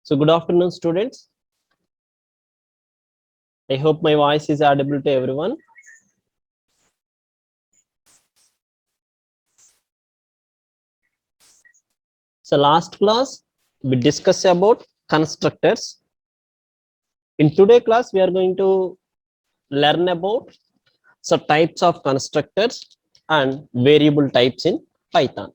So good afternoon, students. I hope my voice is audible to everyone. So last class, we discussed about constructors. In today's class, we are going to learn about some types of constructors and variable types in Python.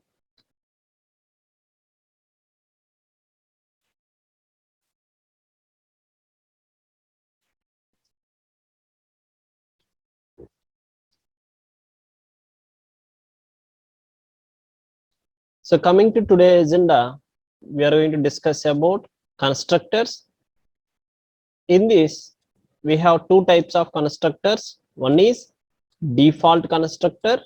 So coming to today's agenda, we are going to discuss about constructors. In this, we have two types of constructors. One is default constructor.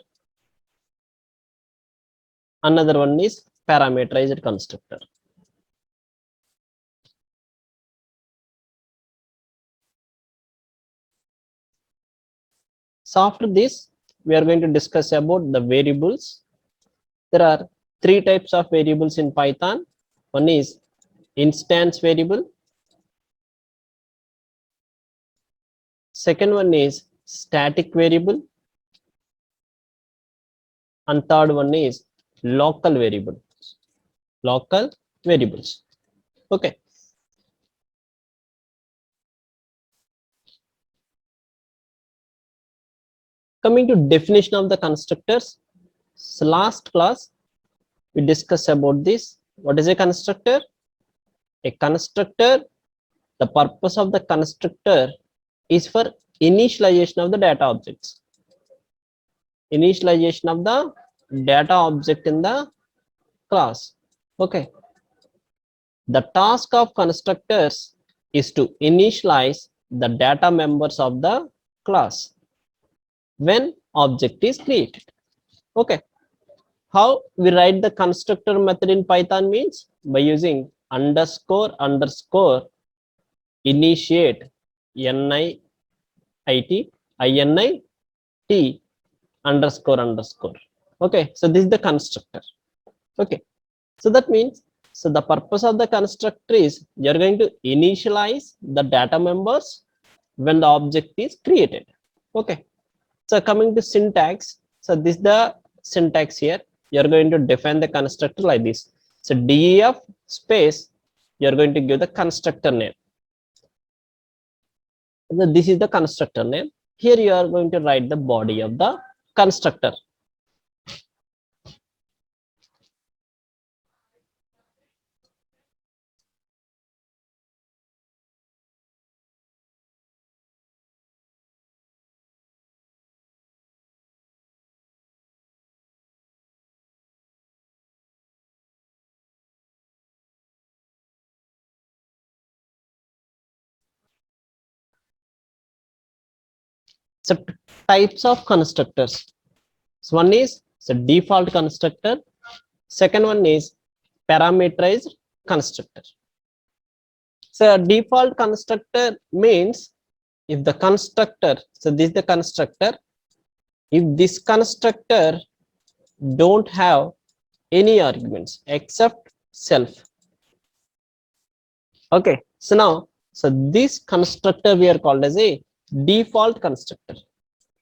Another one is parameterized constructor. So after this, we are going to discuss about the variables. There are three types of variables in Python. One is instance variable. Second one is static variable. And third one is local variable. Local variables. Okay. Coming to definition of the constructors. So last class, we discussed about this. What is a constructor? A constructor, the purpose of the constructor is for initialization of the data objects. Initialization of the data object in the class. Okay. The task of constructors is to initialize the data members of the class when object is created. Okay. How we write the constructor method in Python means by using underscore initiate NIIT INIT underscore. Okay, so this is the constructor. Okay, so that means, so the purpose of the constructor is you're going to initialize the data members when the object is created. Okay, so coming to syntax, so this is the syntax here. You're going to define the constructor like this. So def space, you're going to give the constructor name. So this is the constructor name. Here you are going to write the body of the constructor. So types of constructors. So one is the default constructor. Second one is parameterized constructor. So default constructor means if the constructor, so this is the constructor, if this constructor don't have any arguments except self. Okay, so now, so this constructor we are called as a default constructor.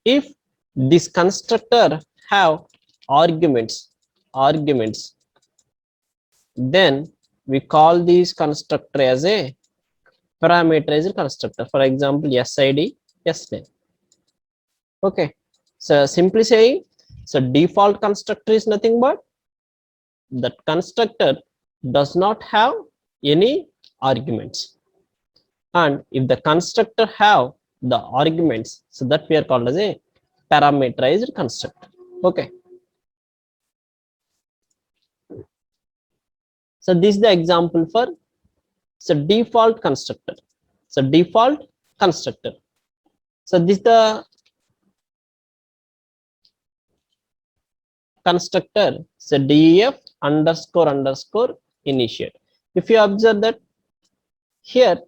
If this constructor have arguments, then we call this constructor as a parameterized constructor. For example, SID, SNAME. Okay, so simply saying, so default constructor is nothing but that constructor does not have any arguments, and if the constructor have the arguments, so that we are called as a parameterized constructor. Okay, so this is the example for so default constructor. So default constructor, so this is the constructor, so def underscore initiate. If you observe that here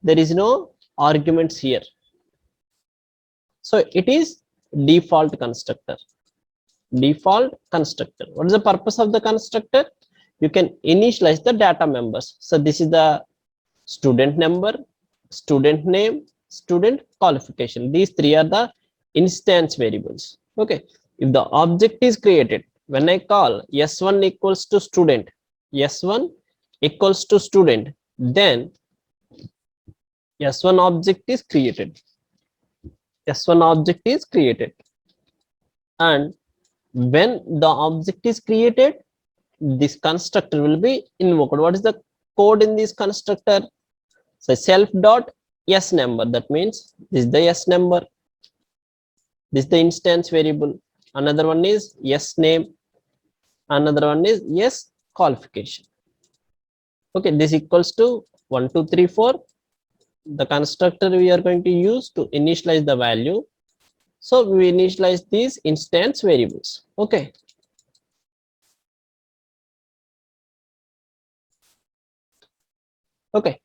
there is no arguments here, so it is default constructor. Default constructor, what is the purpose of the constructor? You can initialize the data members. So this is the student number, student name, student qualification. These three are the instance variables. Okay, if the object is created, when I call s1 equals to student, s1 equals to student, then s1 object is created. S1 object is created, and when the object is created, this constructor will be invoked. What is the code in this constructor? So self dot s number, that means this is the s number, this is the instance variable. Another one is s name, another one is s qualification. Okay, this equals to 1 2 3 4, the constructor we are going to use to initialize the value. So we initialize these instance variables. Okay, okay.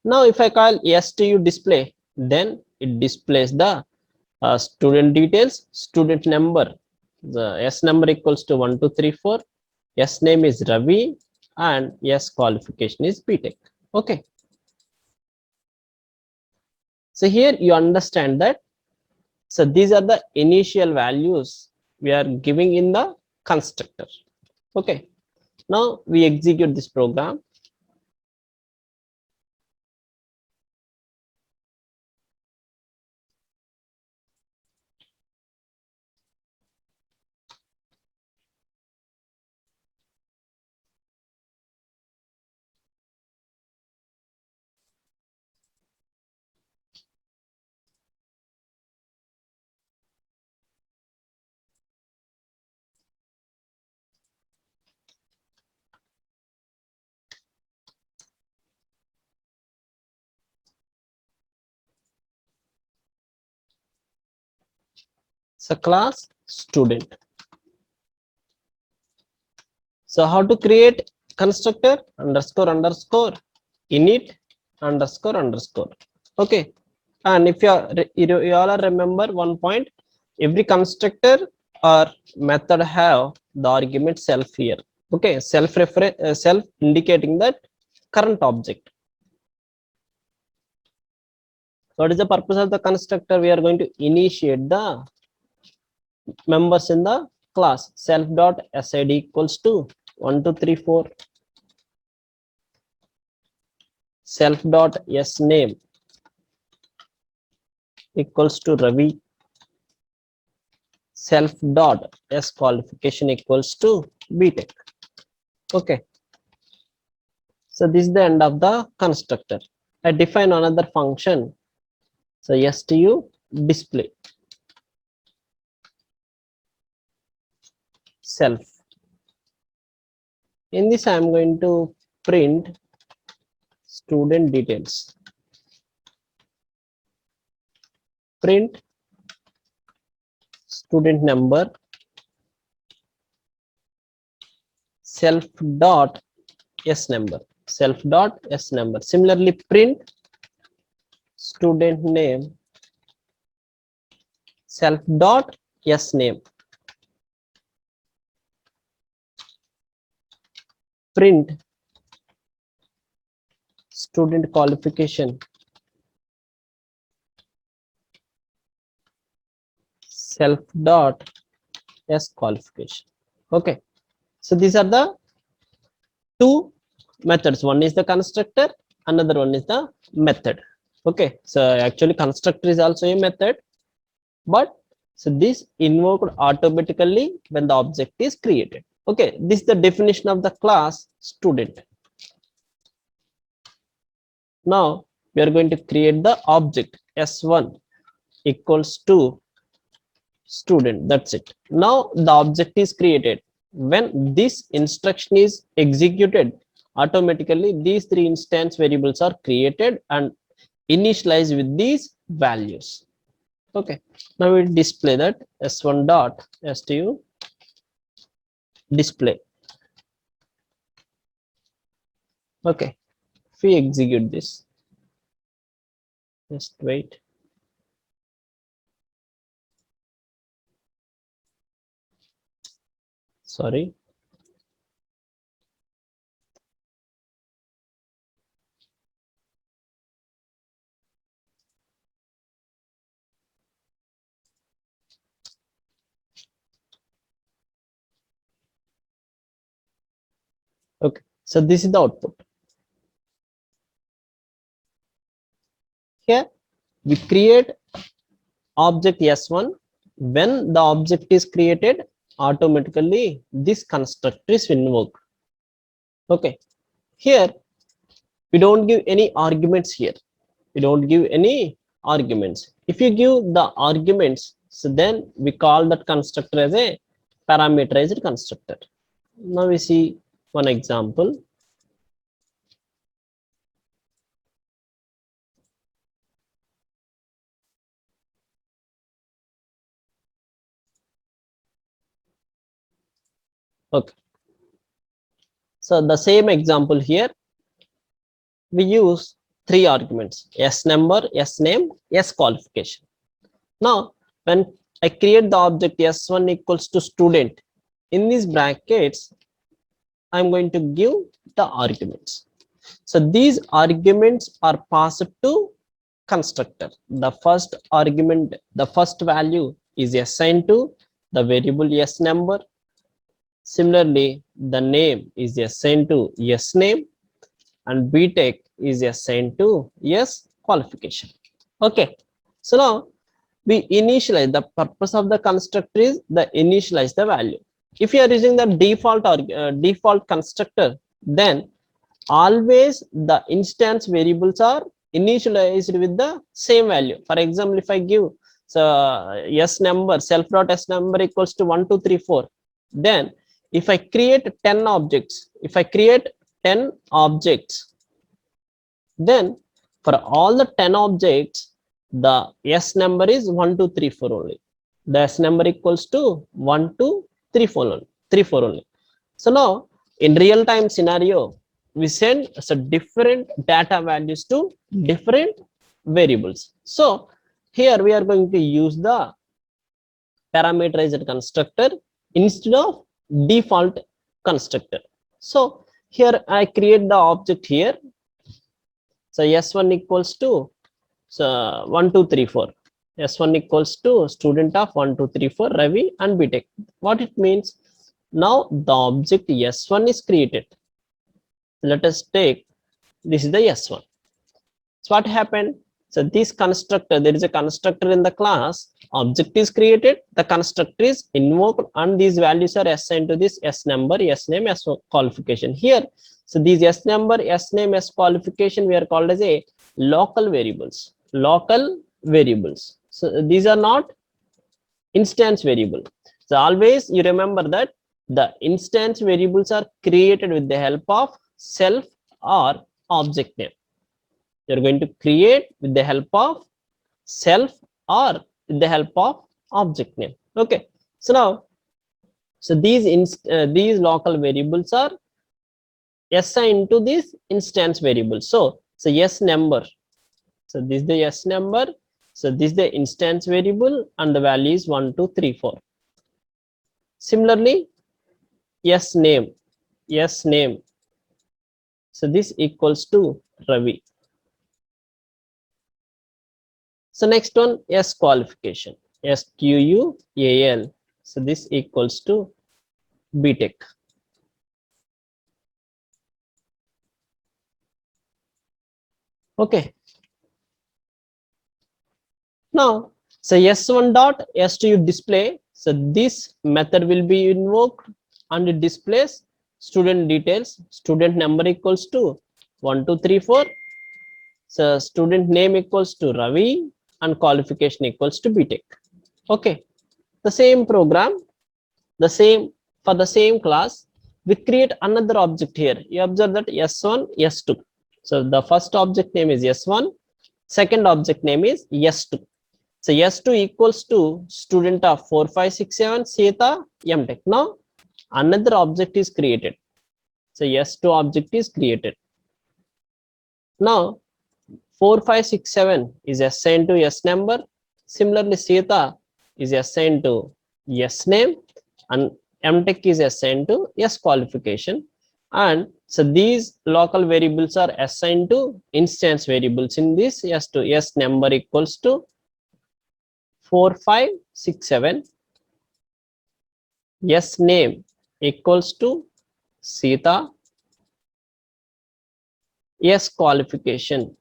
Now if I call stu display, then it displays the student details, student number. The s number equals to 1 2 3 4, s name is Ravi, and s qualification is BTech. Okay, so here you understand that, so these are the initial values we are giving in the constructor. Okay, now we execute this program. So class student. So how to create constructor? Underscore underscore init underscore underscore. Okay, and if you all are remember one point, every constructor or method have the argument self here. Okay, self reference, self indicating that current object. What is the purpose of the constructor? We are going to initiate the members in the class. Self dot sid equals to 1 2 3 4. Self dot s name equals to Ravi. Self dot s qualification equals to BTech. Okay, so this is the end of the constructor. I define another function. So stu display self. In this I am going to print student details. Print student number self dot s number, self dot s number. Similarly, print student name self dot s name. Print student qualification self dot s qualification. Okay, so these are the two methods. One is the constructor, another one is the method. Okay, so actually constructor is also a method, but so this invoked automatically when the object is created. Okay, this is the definition of the class student. Now we are going to create the object s1 equals to student. That's it. Now the object is created. When this instruction is executed, automatically these three instance variables are created and initialized with these values. Okay, now we display that s1 dot stu display. Okay, if we execute this, just wait. Sorry. Okay, so this is the output. Here we create object S1. When the object is created, automatically this constructor is invoked. Okay, here we don't give any arguments here. We don't give any arguments. If you give the arguments, so then we call that constructor as a parameterized constructor. Now we see one example. Okay, so the same example here, we use three arguments: s number, s name, s qualification. Now when I create the object s1 equals to student, in these brackets I'm going to give the arguments. So these arguments are passed to constructor. The first argument, the first value is assigned to the variable s number. Similarly, the name is assigned to s name, and btech is assigned to yes qualification. Okay, so now we initialize. The purpose of the constructor is the initialize the value. If you are using the default or default constructor, then always the instance variables are initialized with the same value. For example, if I give so s number, self dot s number equals to 1 2 3 4, then if I create 10 objects, if I create 10 objects, then for all the 10 objects, the s number is 1 2 3 4 only. The s number equals to 1 2 3 4 only, 3 4 only. So now in real time scenario, we send so different data values to different variables. So here we are going to use the parameterized constructor instead of default constructor. So here I create the object here. So s1 equals to so 1 2 3 4. S1 equals to student of 1 2 3 4 Ravi and btech. What it means? Now the object s1 is created. Let us take this is the s1. So what happened? So this constructor, there is a constructor in the class, object is created, the constructor is invoked, and these values are assigned to this s number, s name, s qualification here. So these s number, s name, s qualification we are called as a local variables. Local variables. So these are not instance variable. So always you remember that the instance variables are created with the help of self or object name. You're going to create with the help of self or with the help of object name. Okay, so now so these local variables are assigned to this instance variable. So s number, so this is the s number, so this is the instance variable, and the value is 1 2 3 4. Similarly, s name, s name, so this equals to Ravi. So next one, s qualification, squal, so this equals to btech. Okay, now so s1 dot s2 display, so this method will be invoked and it displays student details. Student number equals to 1 2 3 4. So student name equals to Ravi and qualification equals to btech. Okay, the same program, the same for the same class, we create another object here. You observe that s1 s2. So the first object name is s1, second object name is s2. So s2 equals to student of 4 5 6 7 Sita mtech. Now another object is created. So s2 object is created. Now 4 5 6 7 is assigned to s number. Similarly, Sita is assigned to s name, and mtech is assigned to s qualification. And so these local variables are assigned to instance variables in this s2. S number equals to 4 5 6 7. S name equals to Sita, S qualification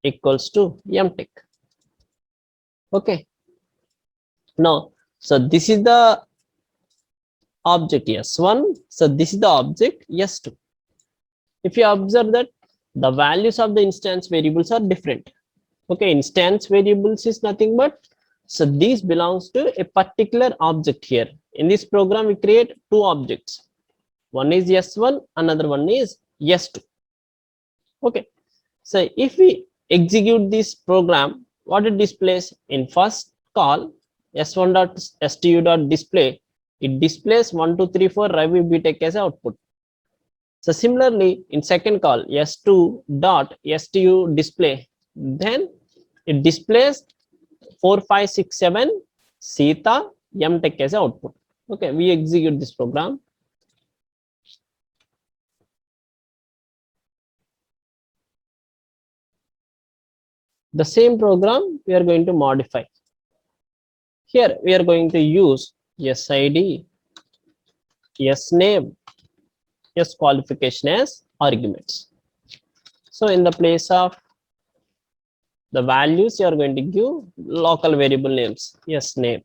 equals to MTech. Okay. Now, so this is the object S1. So this is the object S2. If you observe that the values of the instance variables are different. Okay, instance variables is nothing but, so these belongs to a particular object here. In this program, we create two objects. One is S1, another one is S2. Okay, so if we execute this program, what it displays in first call s1.stu.display, it displays 1 2 3 4 Ravi BTech as output. So similarly, in second call s2.stu display, then it displays 4 5 6 7 Sita MTech as output. Okay, we execute this program. The same program we are going to modify. Here we are going to use SID, SName, SQualification as arguments. So in the place of the values, you are going to give local variable names, SName.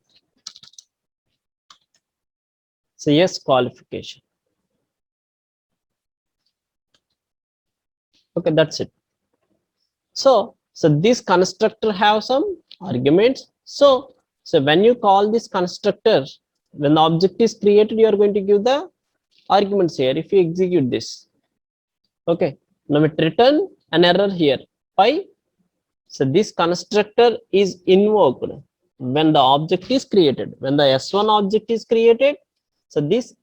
So SQualification. Okay, that's it. So this constructor have some arguments. So when you call this constructor, when the object is created, you are going to give the arguments here. If you execute this, okay, now it return an error here. Why? So this constructor is invoked when the object is created. When the S1 object is created, so this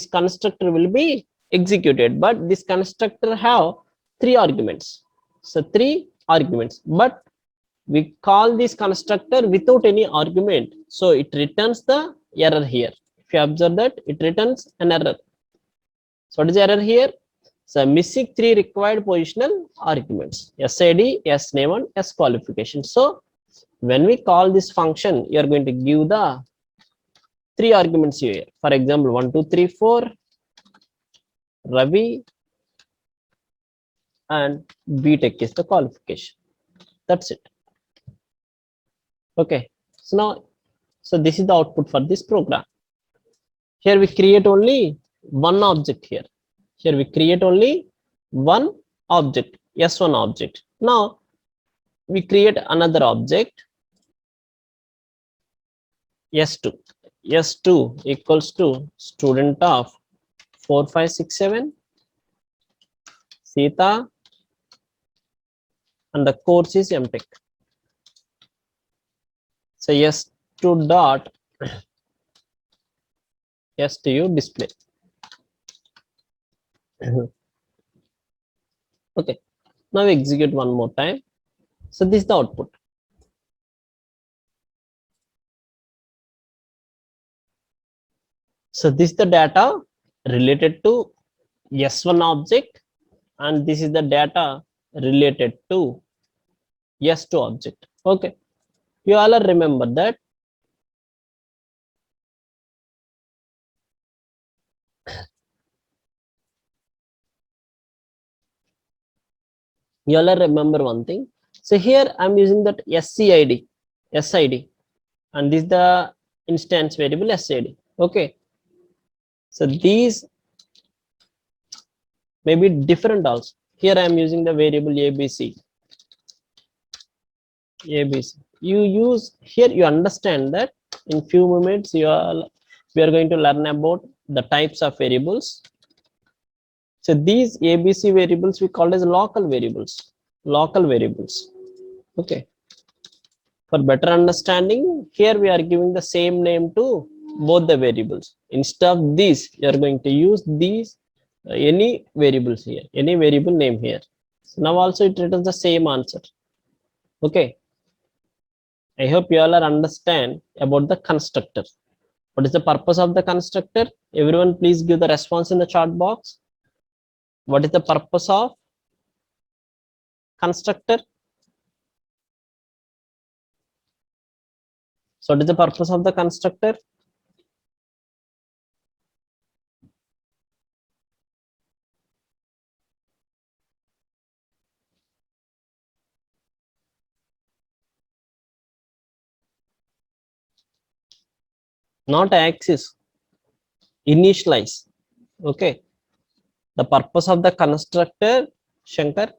constructor will be executed. But this constructor have three arguments. So three arguments, but we call this constructor without any argument. So it returns the error here. If you observe that, it returns an error. So what is the error here? So missing three required positional arguments, SID, SName, and SQualification. So when we call this function, you are going to give the three arguments here. For example, 1 2 3 4 Ravi and BTech is the qualification. That's it. Okay. So now, so this is the output for this program. Here we create only one object here. Here we create only one object, S1 object. Now we create another object, S2. S2 equals to student of 4 5 6 7 Sita, and the course is MTech. So S2 dot STU display. Okay, now we execute one more time. So this is the output. So this is the data related to S1 object, and this is the data related to S2 object. Okay, you all remember that. You all remember one thing. So here I'm using that SID, and this is the instance variable SID. Okay, so these may be different also. Here I am using the variable ABC. You use here, you understand that in few moments we are going to learn about the types of variables. So these ABC variables we call as local variables. Okay. For better understanding, here we are giving the same name to both the variables. Instead of these, you are going to use these any variables here, any variable name here. So now also it returns the same answer. Okay. I hope you all are understand about the constructor. What is the purpose of the constructor? Everyone please give the response in the chat box. What is the purpose of constructor? So what is the purpose of the constructor? not axis. Initialize. Okay. The purpose of the constructor, Shankar,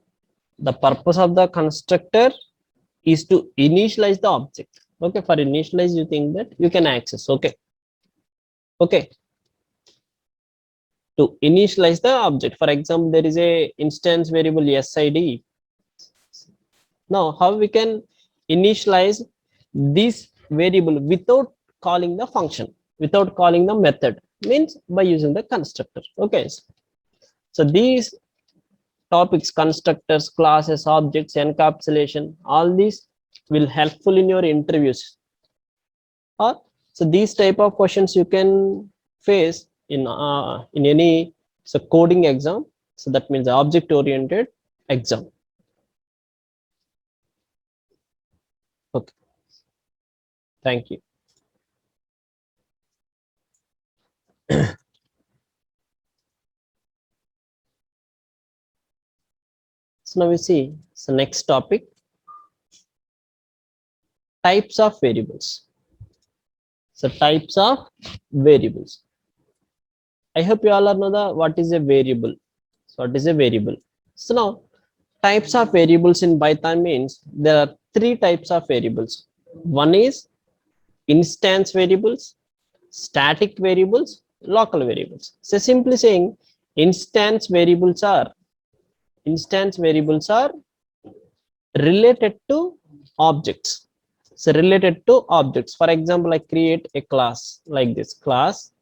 the purpose of the constructor is to initialize the object. Okay. For initialize, you think that you can access. Okay. Okay. To initialize the object. For example, there is a instance variable SID. Now, how we can initialize this variable without calling the function, without calling the method, means by using the constructor. Okay. So these topics, constructors, classes, objects, encapsulation, all these will helpful in your interviews. Or so these type of questions you can face in any coding exam. So that means object oriented exam. Okay. Thank you. So now we see the next topic, types of variables. So types of variables. I hope you all know the what is a variable. So what is a variable? So now types of variables in Python means there are three types of variables. One is instance variables, static variables, local variables. So simply saying instance variables are related to objects. So related to objects. For example, I create a class like this, class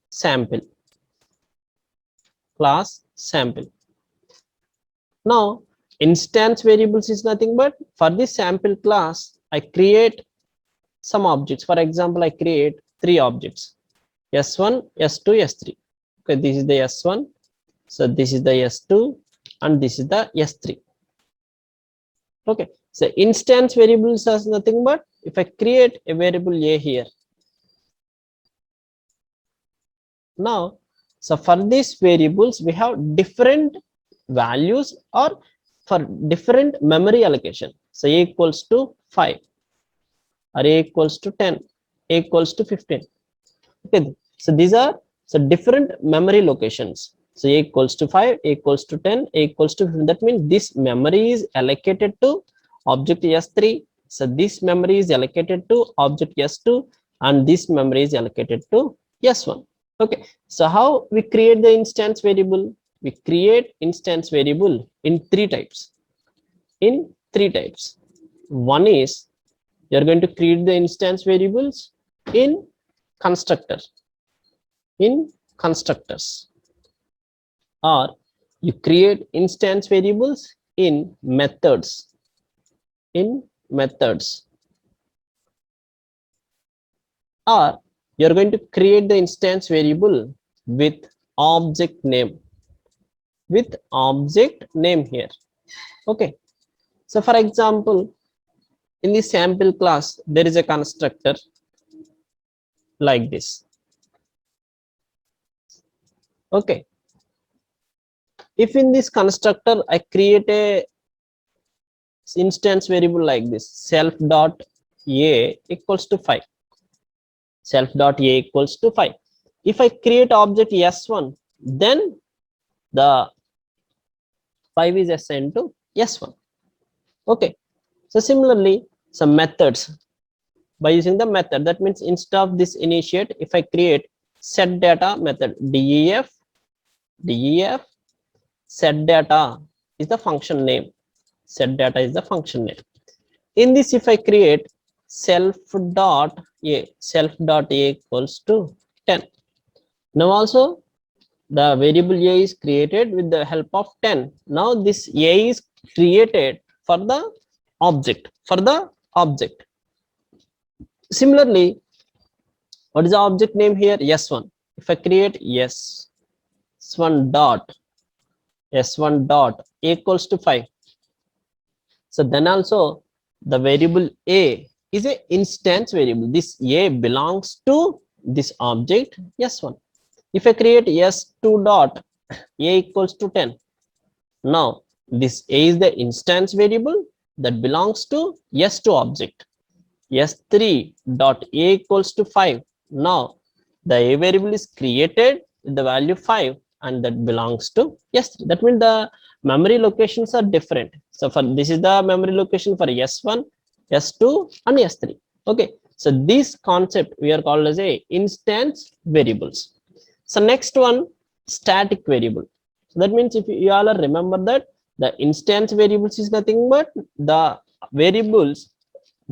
sample. Now instance variables is nothing but for this sample class I create some objects. For example, I create three objects, S1, S2, S3. Okay, this is the S1, so this is the S2, and this is the S3. Okay, so instance variables is nothing but if I create a variable A here. Now, so for these variables, we have different values or for different memory allocation. So A equals to 5, or A equals to 10, A equals to 15. Okay, so these are different memory locations. So A equals to 5, A equals to 10, A equals to 15. That means this memory is allocated to object S3. So this memory is allocated to object S2, and this memory is allocated to S1. Okay, so how we create the instance variable? We create instance variable in three types. One is you're going to create the instance variables in constructors, or you create instance variables in methods, or you're going to create the instance variable with object name, here. Okay, so for example, in the sample class there is a constructor like this. Okay, if in this constructor I create a instance variable like this, self dot a equals to 5, if I create object S1, then the 5 is assigned to S1. Okay, so similarly some methods, by using the method, that means instead of this initiate, if I create set data method, def set data is the function name, in this if I create self dot a equals to 10. Now also the variable a is created with the help of 10. Now this a is created for the object, Similarly, what is the object name here? S1. If I create S1 dot equals to 5, so then also the variable a is a instance variable. This a belongs to this object S1. If I create S2 dot a equals to 10, now this a is the instance variable that belongs to S2 object. S3 dot a equals to 5, Now the a variable is created with the value 5 and that belongs to s3. That means the memory locations are different. So for this is the memory location for s1, s2 and s3. Okay, so this concept we are called as a instance variables. So next one, static variable. So that means if you all are remember that the instance variables is nothing but the variables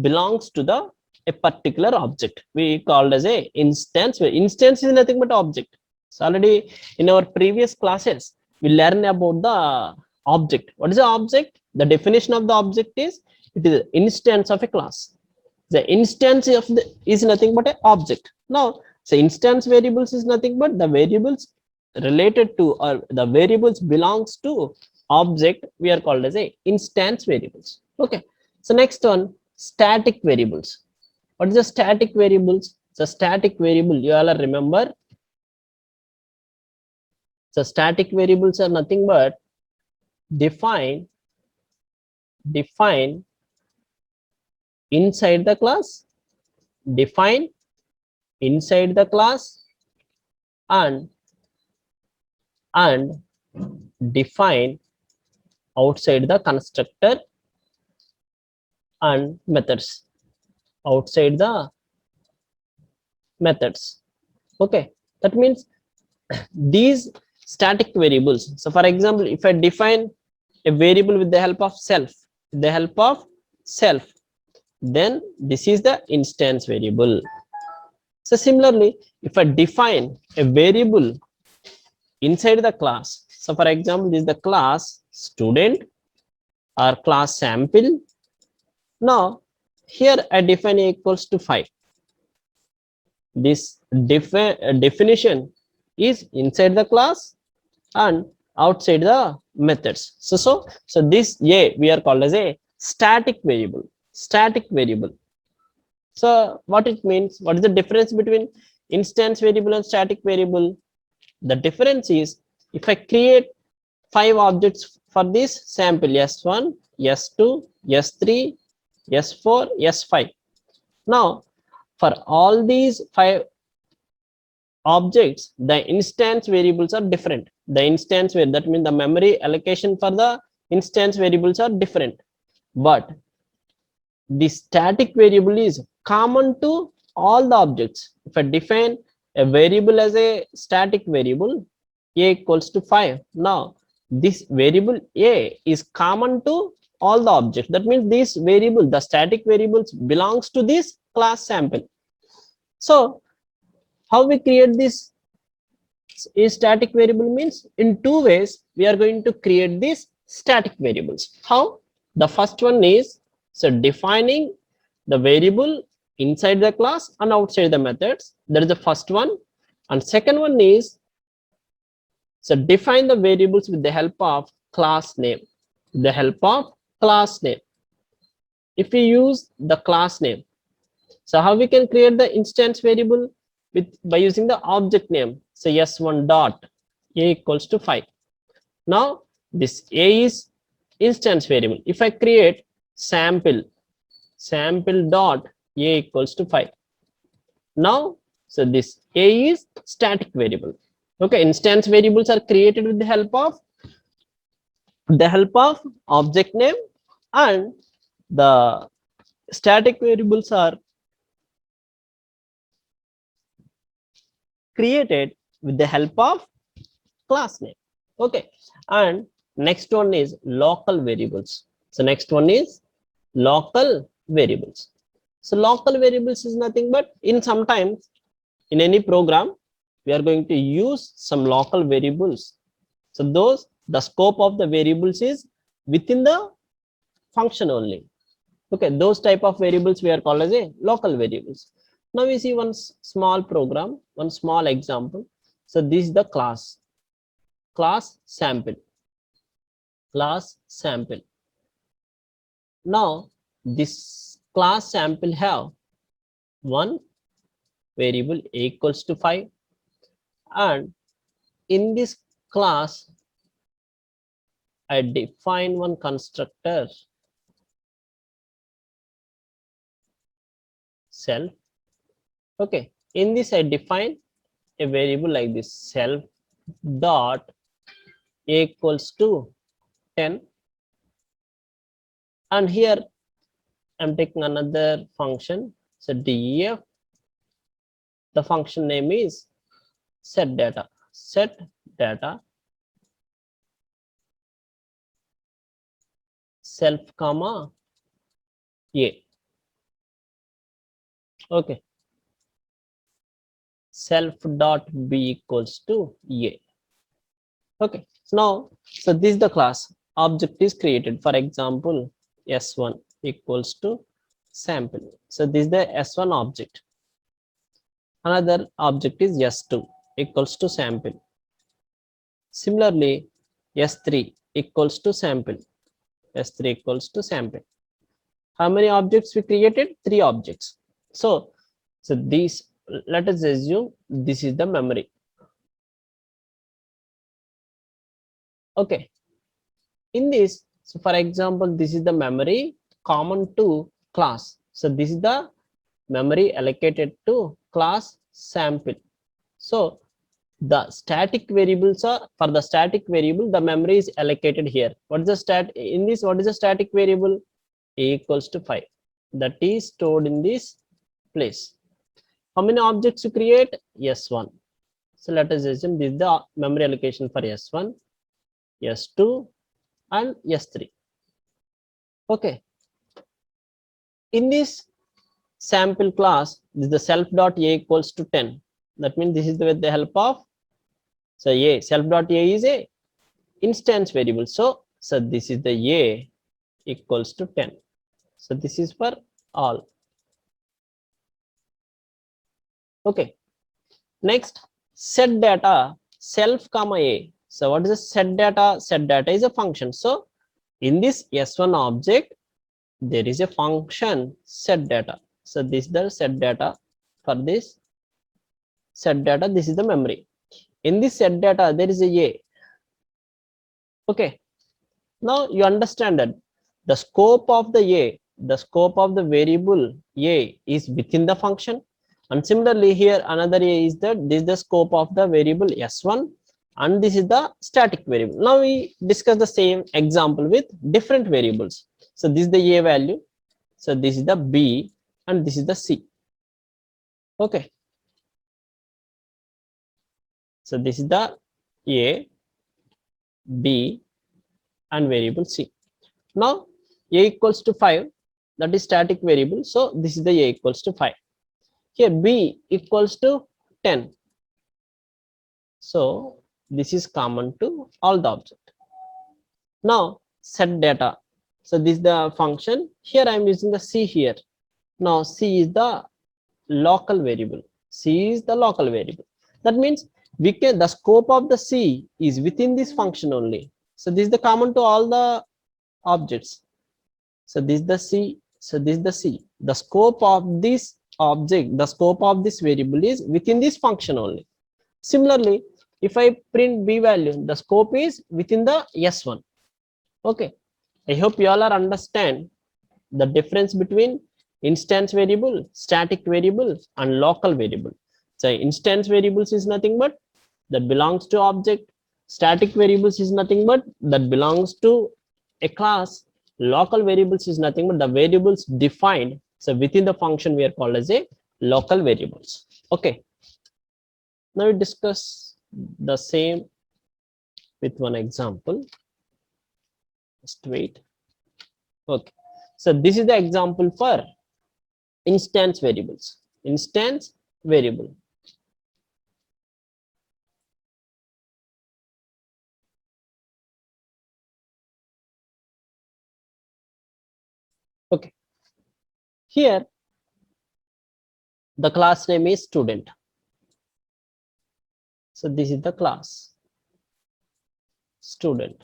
belongs to the a particular object we called as a instance. Instance is nothing but object. So already in our previous classes we learn about the object. What is the object? The definition of the object is it is an instance of a class. The instance of the is nothing but an object. Now so instance variables is nothing but the variables related to or the variables belongs to object we are called as a instance variables. Okay, so next one, static variables. What is the static variables? The static variable you all remember. So static variables are nothing but define inside the class, define inside the class, and and define outside the constructor and methods, outside the methods. Okay, that means these static variables. So for example, if I define a variable with the help of self, with the help of self, then this is the instance variable. So similarly, if I define a variable inside the class, so for example, this is the class student or class sample. Now here I define a equals to 5. This definition is inside the class and outside the methods. So this a we are called as a static variable. Static variable. So what it means? What is the difference between instance variable and static variable? The difference is if I create 5 objects for this sample s1, s2, s3, s4, s5. Now for all these 5 objects, the instance variables are different. The instance variable, that means the memory allocation for the instance variables are different. But the static variable is common to all the objects. If I define a variable as a static variable, a equals to 5. Now this variable a is common to all the objects. That means this variable, the static variables belongs to this class sample. So how we create this is static variable means in 2 ways we are going to create these static variables. How? The first one is so defining the variable inside the class and outside the methods. That is the first one. And second one is so define the variables with the help of class name. The help of class name. If we use the class name, so how we can create the instance variable with by using the object name. So s1 dot a equals to 5. Now this a is instance variable. If I create sample dot a equals to 5. Now so this a is static variable. Okay, instance variables are created with the help of object name, and the static variables are created with the help of class name. Okay, and next one is local variables. So next one is local variables. So local variables is nothing but in sometimes in any program we are going to use some local variables. So those the scope of the variables is within the function only. Okay, those type of variables we are called as a local variables. Now we see one small program, one small example. So this is the class sample. Now this class sample have one variable a equals to 5, and in this class I define one constructor self. Okay, In this, I define a variable like this, self dot a equals to 10, and here I'm taking another function. So def, the function name is set data. Set data self comma a. Okay. Self dot b equals to a. Okay. So now, so this is the class. Object is created. For example, s1 equals to sample. So this is the s1 object. Another object is s2 equals to sample. Similarly, s3 equals to sample. s3 equals to sample. How many objects we created? 3 objects. So these, let us assume this is the memory. Okay. In this, so for example, this is the memory common to class. So this is the memory allocated to class sample. So the static variables are, for the static variable, the memory is allocated here. What is the stat in this? What is the static variable? A equals to 5. That is stored in this place. How many objects you create? S1. So let us assume this is the memory allocation for S1, S2, and S3. Okay. In this sample class, this is the self dot a equals to 10. That means this is with the help of, so a, self dot a is a instance variable. So this is the a equals to 10. So this is for all. Okay. Next, set data self comma a. So what is a set data? Set data is a function. So in this S1 object, there is a function set data. So this is the set data for this set data. This is the memory. In this set data, there is a. Okay. Now you understand that the scope of the scope of the variable a is within the function. And similarly here another a is that this is the scope of the variable s1, and this is the static variable. Now we discuss the same example with different variables. So this is the a value, so this is the b, and this is the c. Okay. So this is the a, b, and variable c. Now a equals to 5, that is static variable. So this is the a equals to 5. Here b equals to 10. So this is common to all the object. Now set data. So this is the function. Here I am using the c here. Now c is the local variable. C is the local variable. That means we can, the scope of the c is within this function only. So this is the common to all the objects. So this is the c. So this is the c. The scope of this object, the scope of this variable is within this function only. Similarly, if I print b value, the scope is within the s1. Okay. I hope you all are understand the difference between instance variable, static variable, and local variable. So instance variables is nothing but that belongs to object. Static variables is nothing but that belongs to a class. Local variables is nothing but the variables defined. So within the function we are called as a local variables. Okay. Now we discuss the same with one example. Just wait. Okay. So this is the example for instance variables. Instance variable. Okay. Here the class name is student. So this is the class student.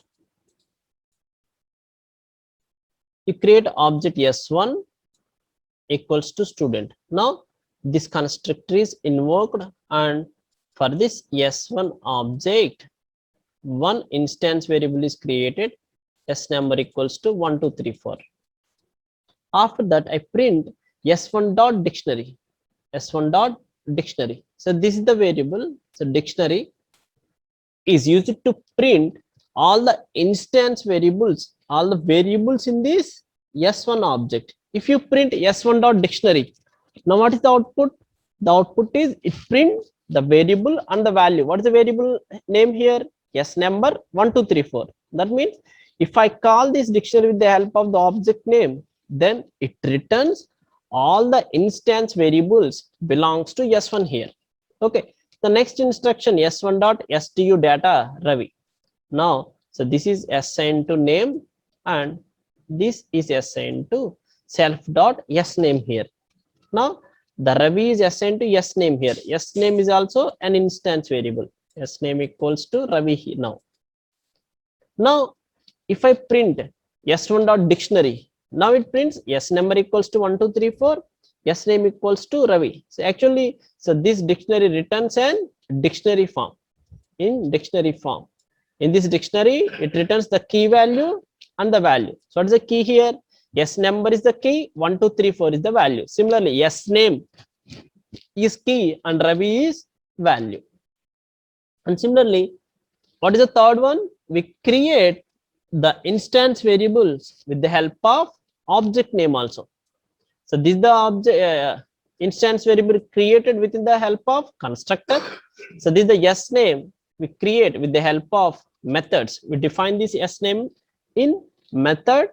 You create object s1 equals to student. Now this constructor is invoked, and for this s1 object, one instance variable is created, s number equals to 1 2 3 4. After that I print s1 dot dictionary, s1 dot dictionary. So this is the variable. So dictionary is used to print all the instance variables, all the variables in this S1 object. If you print S1 dot dictionary, now what is the output? The output is it print the variable and the value. What is the variable name here? S number 1234. That means if I call this dictionary with the help of the object name, then it returns all the instance variables belongs to S1 here. Okay. The next instruction S1 dot stu data Ravi. Now, so this is assigned to name and this is assigned to self dot s name here. Now, the Ravi is assigned to s name here. S name is also an instance variable. S name equals to Ravi now. Now, if I print s1 dot dictionary, now it prints s number equals to 1234, s name equals to Ravi. So actually, so this dictionary returns an dictionary form. In dictionary form, in this dictionary, it returns the key value and the value. So what is the key here? S number is the key, 1234 is the value. Similarly, S name is key and Ravi is value. And similarly, what is the third one? We create the instance variables with the help of object name also. So this is the object instance variable created within the help of constructor. So this is the S name we create with the help of methods. We define this S name in method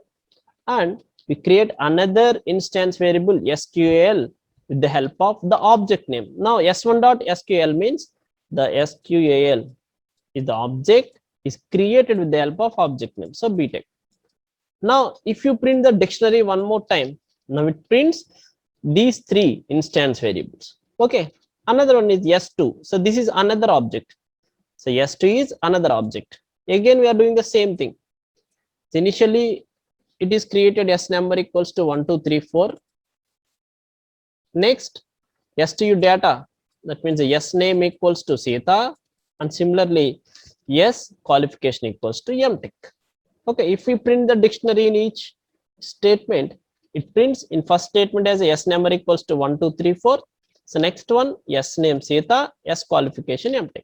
and we create another instance variable SQL with the help of the object name. Now S1 dot SQL means the SQL is the object is created with the help of object name. So BTEC. Now if you print the dictionary one more time, now it prints these three instance variables. Okay. Another one is S2. So this is another object. So S2 is another object. Again, we are doing the same thing. So initially, it is created S number equals to 1234. Next, STU data. That means the S name equals to Sita. And similarly, S qualification equals to MTech. Okay, if we print the dictionary in each statement, it prints in first statement as a S number equals to 1234. So next one, S name Sita, S qualification MTech.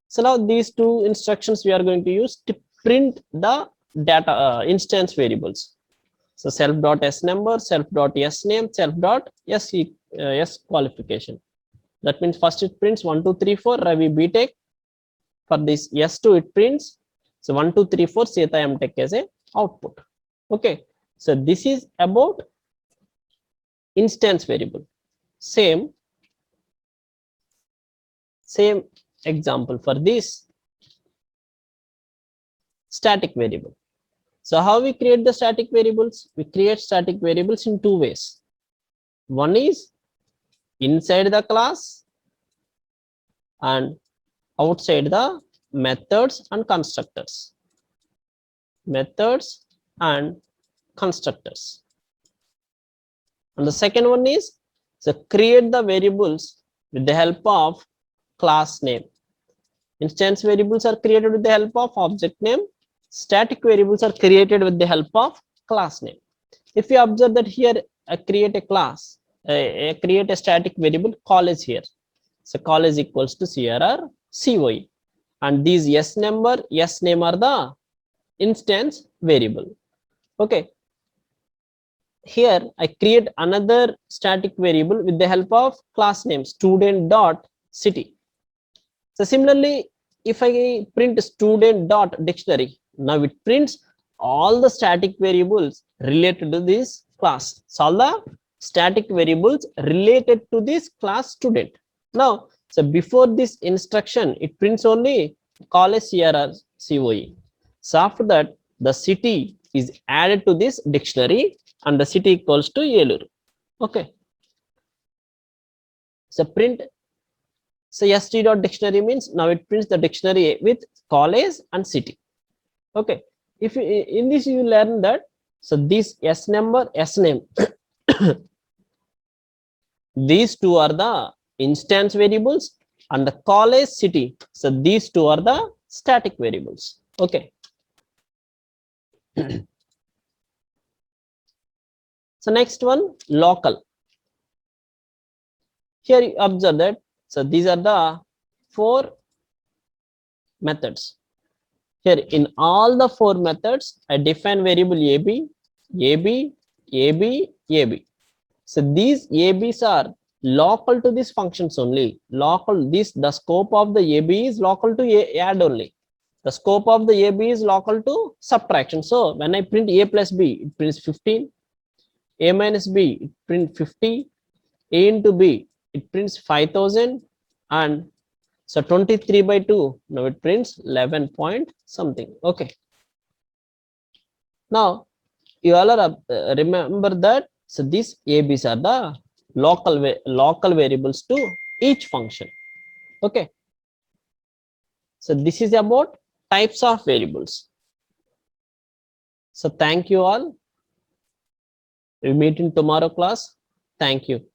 So now these two instructions we are going to use to print the data instance variables. So self dot s number, self dot s name, self dot s qualification. That means first it prints 1234 Ravi BTech. For this S2 it prints so 1234 Seta MTech as a output. Okay, so this is about instance variable. Same example for this static variable. So how we create the static variables? We create static variables in two ways. One is inside the class and outside the methods and constructors. Methods and constructors. And the second one is so create the variables with the help of class name. Instance variables are created with the help of object name. Static variables are created with the help of class name. If you observe that here I create a class, I create a static variable college here. So college equals to CRR COE. And these S number, S name are the instance variable. Okay. Here I create another static variable with the help of class name student dot city. So similarly, if I print student dot dictionary, now it prints all the static variables related to this class. So all the static variables related to this class student. Now, so before this instruction, it prints only college CRR COE. So after that, the city is added to this dictionary and the city equals to Yelur. Okay. So print. So st dot dictionary means now it prints the dictionary with college and city. Okay. If you, in this you learn that so this S number, S name, these two are the instance variables and the college city. So these two are the static variables. Okay. So next one, local. Here you observe that, so these are the 4 methods. Here in all the 4 methods, I define variable AB, AB, AB, AB. So these ABs are local to these functions only. Local, this the scope of the AB is local to add only. The scope of the AB is local to subtraction. So when I print A plus B, it prints 15. A minus B, it prints 50. A into B, it prints 5000. And so 23 by 2, now it prints 11 point something. Okay. Now you all are remember that, so these ABs are the local variables to each function. Okay. So this is about types of variables. So thank you all. We meet in tomorrow class. Thank you.